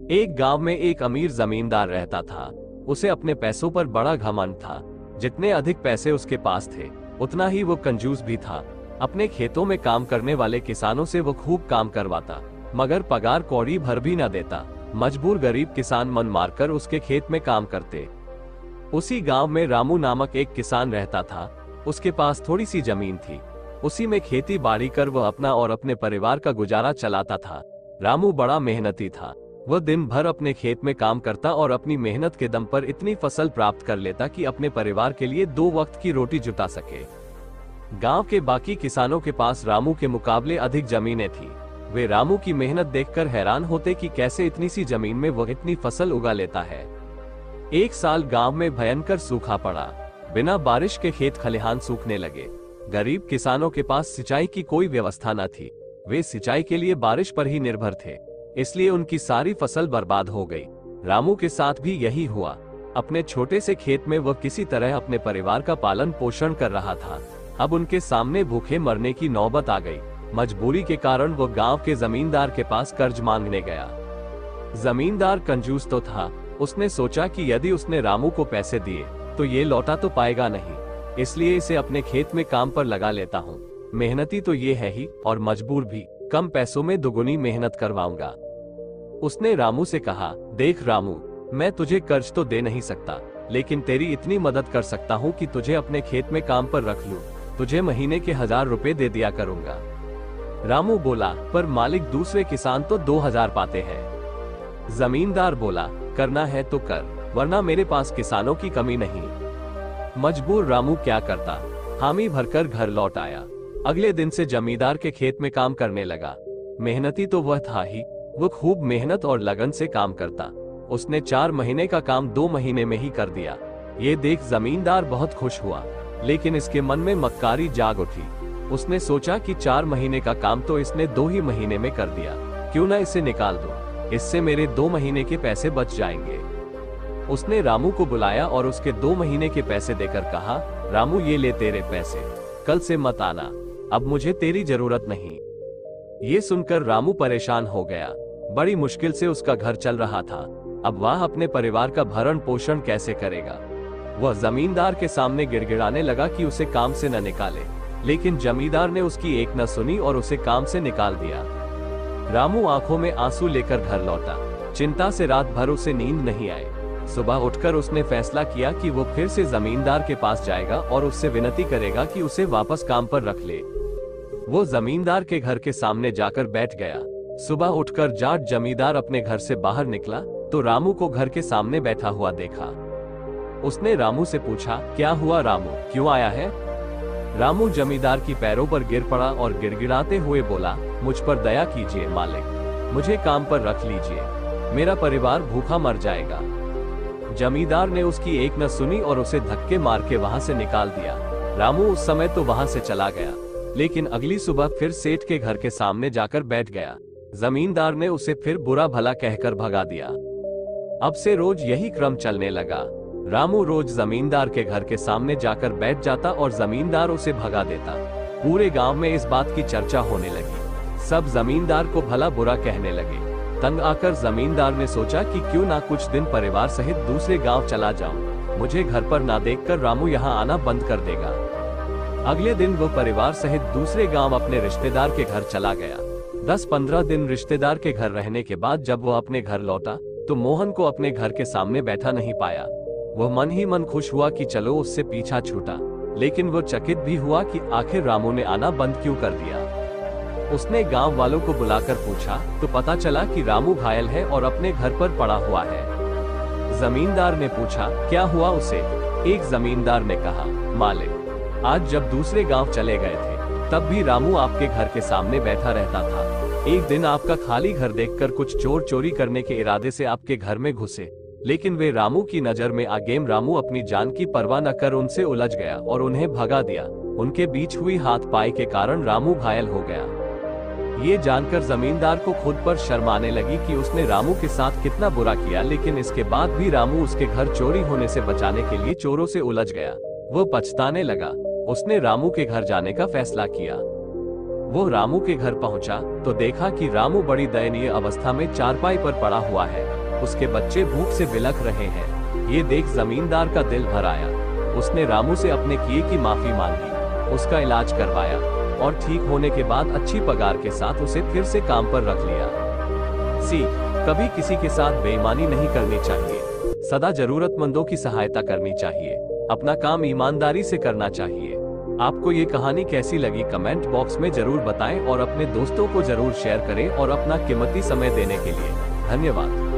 एक गांव में एक अमीर जमींदार रहता था। उसे अपने पैसों पर बड़ा घमंड था। जितने अधिक पैसे उसके पास थे उतना ही वो कंजूस भी था। अपने खेतों में काम करने वाले किसानों से वो खूब काम करवाता, मगर पगार कौड़ी भर भी न देता। मजबूर गरीब किसान मन मारकर उसके खेत में काम करते। उसी गांव में रामू नामक एक किसान रहता था। उसके पास थोड़ी सी जमीन थी। उसी में खेती बाड़ी कर वह अपना और अपने परिवार का गुजारा चलाता था। रामू बड़ा मेहनती था। वह दिन भर अपने खेत में काम करता और अपनी मेहनत के दम पर इतनी फसल प्राप्त कर लेता कि अपने परिवार के लिए 2 वक्त की रोटी जुटा सके। गांव के बाकी किसानों के पास रामू के मुकाबले अधिक जमीनें थी। वे रामू की मेहनत देखकर हैरान होते कि कैसे इतनी सी जमीन में वह इतनी फसल उगा लेता है। एक साल गांव में भयंकर सूखा पड़ा। बिना बारिश के खेत खलिहान सूखने लगे। गरीब किसानों के पास सिंचाई की कोई व्यवस्था न थी। वे सिंचाई के लिए बारिश पर ही निर्भर थे, इसलिए उनकी सारी फसल बर्बाद हो गई। रामू के साथ भी यही हुआ। अपने छोटे से खेत में वह किसी तरह अपने परिवार का पालन पोषण कर रहा था। अब उनके सामने भूखे मरने की नौबत आ गई। मजबूरी के कारण वह गांव के जमींदार के पास कर्ज मांगने गया। जमींदार कंजूस तो था। उसने सोचा कि यदि उसने रामू को पैसे दिए तो ये लौटा तो पाएगा नहीं, इसलिए इसे अपने खेत में काम पर लगा लेता हूँ। मेहनती तो ये है ही और मजबूर भी, कम पैसों में दुगुनी मेहनत करवाऊंगा। उसने रामू से कहा, देख रामू, मैं तुझे कर्ज तो दे नहीं सकता, लेकिन तेरी इतनी मदद कर सकता हूँ कि तुझे अपने खेत में काम पर रख लूं। तुझे महीने के 1000 रुपए दे दिया करूंगा। रामू बोला, पर मालिक दूसरे किसान तो 2000 पाते हैं। जमींदार बोला, करना है तो कर, वरना मेरे पास किसानों की कमी नहीं। मजबूर रामू क्या करता, हामी भरकर घर लौट आया। अगले दिन से जमींदार के खेत में काम करने लगा। मेहनती तो वह था ही, वो खूब मेहनत और लगन से काम करता। उसने 4 महीने का काम 2 महीने में ही कर दिया। ये देख जमींदार बहुत खुश हुआ, लेकिन इसके मन में मक्कारी जाग उठी। उसने सोचा कि 4 महीने का काम तो इसने 2 ही महीने में कर दिया, क्यों ना इसे निकाल दूं, इससे मेरे 2 महीने के पैसे बच जाएंगे। उसने रामू को बुलाया और उसके 2 महीने के पैसे देकर कहा, रामू ये ले तेरे पैसे, कल से मत आना, अब मुझे तेरी जरूरत नहीं। ये सुनकर रामू परेशान हो गया। बड़ी मुश्किल से उसका घर चल रहा था। अब वह अपने परिवार का भरण पोषण कैसे करेगा। वह जमींदार के सामने गिड़गिड़ाने लगा कि उसे काम से न निकाले, लेकिन जमींदार ने उसकी एक न सुनी और उसे काम से निकाल दिया। रामू आंखों में आंसू लेकर घर लौटा। चिंता से रात भर उसे नींद नहीं आई। सुबह उठकर उसने फैसला किया कि वो फिर से जमींदार के पास जाएगा और उससे विनती करेगा कि उसे वापस काम पर रख ले। वो जमींदार के घर के सामने जाकर बैठ गया। सुबह उठकर जाट जमींदार अपने घर से बाहर निकला तो रामू को घर के सामने बैठा हुआ देखा। उसने रामू से पूछा, क्या हुआ रामू, क्यों आया है? रामू जमींदार की पैरों पर गिर पड़ा और गिड़गिड़ाते हुए बोला, मुझ पर दया कीजिए मालिक, मुझे काम पर रख लीजिए, मेरा परिवार भूखा मर जाएगा। जमींदार ने उसकी एक न सुनी और उसे धक्के मार के वहां से निकाल दिया। रामू उस समय तो वहां से चला गया, लेकिन अगली सुबह फिर सेठ के घर के सामने जाकर बैठ गया। जमींदार ने उसे फिर बुरा भला कहकर भगा दिया। अब से रोज यही क्रम चलने लगा। रामू रोज जमींदार के घर के सामने जाकर बैठ जाता और जमींदार उसे भगा देता। पूरे गांव में इस बात की चर्चा होने लगी। सब जमींदार को भला बुरा कहने लगे। तंग आकर जमींदार ने सोचा कि क्यों ना कुछ दिन परिवार सहित दूसरे गांव चला जाऊं। मुझे घर पर ना देखकर रामू यहाँ आना बंद कर देगा। अगले दिन वो परिवार सहित दूसरे गांव अपने रिश्तेदार के घर चला गया। 10-15 दिन रिश्तेदार के घर रहने के बाद जब वो अपने घर लौटा तो मोहन को अपने घर के सामने बैठा नहीं पाया। वह मन ही मन खुश हुआ कि चलो उससे पीछा छूटा, लेकिन वो चकित भी हुआ कि आखिर रामू ने आना बंद क्यों कर दिया। उसने गांव वालों को बुलाकर पूछा तो पता चला कि रामू घायल है और अपने घर पर पड़ा हुआ है। जमींदार ने पूछा, क्या हुआ उसे? एक जमींदार ने कहा, मालिक, आज जब दूसरे गांव चले गए थे तब भी रामू आपके घर के सामने बैठा रहता था। एक दिन आपका खाली घर देखकर कुछ चोर चोरी करने के इरादे से आपके घर में घुसे, लेकिन वे रामू की नजर में आ गए। रामू अपनी जान की परवाह न कर उनसे उलझ गया और उन्हें भगा दिया। उनके बीच हुई हाथ-पाई के कारण रामू घायल हो गया। ये जानकर जमींदार को खुद पर शर्म आने लगी कि उसने रामू के साथ कितना बुरा किया, लेकिन इसके बाद भी रामू उसके घर चोरी होने से बचाने के लिए चोरों से उलझ गया। वो पछताने लगा। उसने रामू के घर जाने का फैसला किया। वो रामू के घर पहुंचा तो देखा कि रामू बड़ी दयनीय अवस्था में चारपाई पर पड़ा हुआ है। उसके बच्चे भूख से बिलख रहे हैं। ये देख जमींदार का दिल भर आया। उसने रामू से अपने किए की माफी मांगी, उसका इलाज करवाया और ठीक होने के बाद अच्छी पगार के साथ उसे फिर से काम पर रख लिया। कभी किसी के साथ बेईमानी नहीं करनी चाहिए। सदा जरूरतमंदों की सहायता करनी चाहिए। अपना काम ईमानदारी से करना चाहिए। आपको ये कहानी कैसी लगी कमेंट बॉक्स में जरूर बताएं और अपने दोस्तों को जरूर शेयर करें और अपना कीमती समय देने के लिए धन्यवाद।